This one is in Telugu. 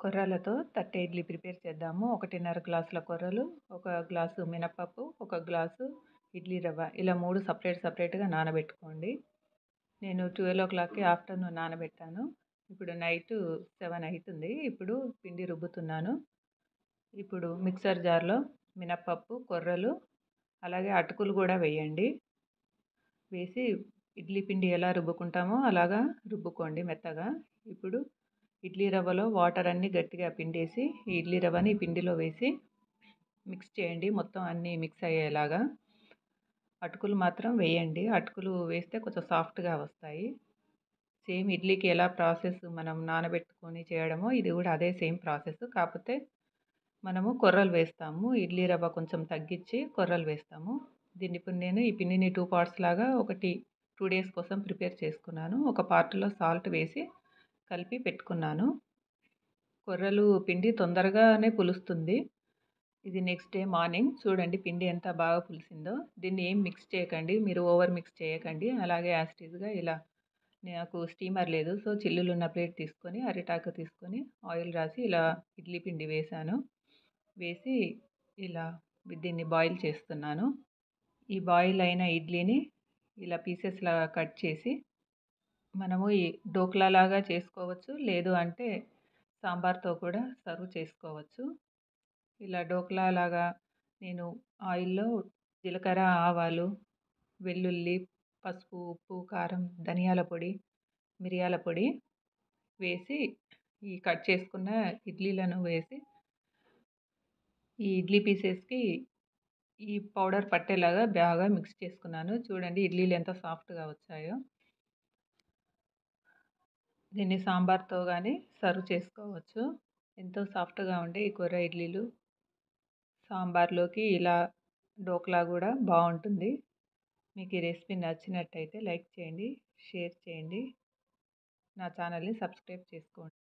కొర్రలతో తట్టె ఇడ్లీ ప్రిపేర్ చేద్దాము. 1:30 గ్లాసుల కొర్రలు, 1 గ్లాసు మినపప్పు, 1 గ్లాసు ఇడ్లీ రవ్వ ఇలా 3 సెపరేట్‌గా నానబెట్టుకోండి. నేను 12:00కి ఆఫ్టర్‌నూన్ నానబెట్టాను. ఇప్పుడు నైటు 7 అయితుంది. ఇప్పుడు పిండి రుబ్బుతున్నాను. ఇప్పుడు మిక్సర్ జార్‌లో మినపప్పు, కొర్రలు అలాగే అటుకులు గూడా వేయండి. వేసి ఇడ్లీ పిండి ఎలా రుబ్బుకుంటామో అలాగా రుబ్బుకోండి మెత్తగా. ఇప్పుడు ఇడ్లీ రవ్వలో వాటర్ అన్నీ గట్టిగా పిండేసి, ఈ ఇడ్లీ రవ్వని పిండిలో వేసి మిక్స్ చేయండి. మొత్తం అన్నీ మిక్స్ అయ్యేలాగా. అటుకులు మాత్రం వేయండి. అటుకులు వేస్తే కొంచెం సాఫ్ట్‌గా వస్తాయి. సేమ్ ఇడ్లీకి ఎలా ప్రాసెస్ మనం నానబెట్టుకొని చేయడమో ఇది గూడా అదే సేమ్ ప్రాసెస్. కాకపోతే మనము కొర్రలు వేస్తాము. ఇడ్లీ రవ్వ కొంచెం తగ్గించి కొర్రలు వేస్తాము. దీన్ని ఇప్పుడు నేను ఈ పిండిని 2 పార్ట్స్ లాగా ఒకటి 2 డేస్ కోసం ప్రిపేర్ చేసుకున్నాను. ఒక పార్ట్‌లో సాల్ట్ వేసి కలిపి పెట్టుకున్నాను. కొర్రలు పిండి తొందరగానే పులుస్తుంది. ఇది నెక్స్ట్ డే మార్నింగ్ చూడండి పిండి ఎంత బాగా పులిసిందో. దీన్ని ఏం మిక్స్ చేయకండి. మీరు ఓవర్ మిక్స్ చేయకండి. అలాగే యాజ్ ఇట్ ఈజ్‌గా ఇలా నాకు స్టీమర్ లేదు. సో, చిల్లులున్న ప్లేట్ తీసుకొని, అరిటాకు తీసుకొని ఆయిల్ రాసి ఇలా ఇడ్లీ పిండి వేశాను. వేసి ఇలా దీన్ని బాయిల్ చేస్తున్నాను. ఈ బాయిల్ అయిన ఇడ్లీని ఇలా పీసెస్‌లాగా కట్ చేసి మనము ఈ డోక్లాలాగా చేసుకోవచ్చు. లేదు అంటే సాంబార్‌తో కూడా సర్వ్ చేసుకోవచ్చు. ఇలా డోక్లాలాగా నేను ఆయిల్‌లో జీలకర్ర, ఆవాలు, వెల్లుల్లి, పసుపు, ఉప్పు, కారం, ధనియాల పొడి, మిరియాల పొడి వేసి ఈ కట్ చేసుకున్న ఇడ్లీలను వేసి ఈ ఇడ్లీ పీసెస్‌కి ఈ పౌడర్ పట్టేలాగా బాగా మిక్స్ చేసుకున్నాను. చూడండి ఇడ్లీలు ఎంత సాఫ్ట్‌గా వచ్చాయో. దీన్ని సాంబార్‌తో గాని సర్వ్ చేసుకోవచ్చు. ఎంతో సాఫ్ట్‌గా ఉండే ఈ కొర్ర ఇడ్లీలు సాంబార్‌లోకి ఇలా డోక్లా గూడా బావుంటుంది. మీకు ఈ రెసిపీ నచ్చినట్టయితే లైక్ చేయండి, షేర్ చేయండి. నా ఛానల్‌ని సబ్స్క్రైబ్ చేసుకోండి.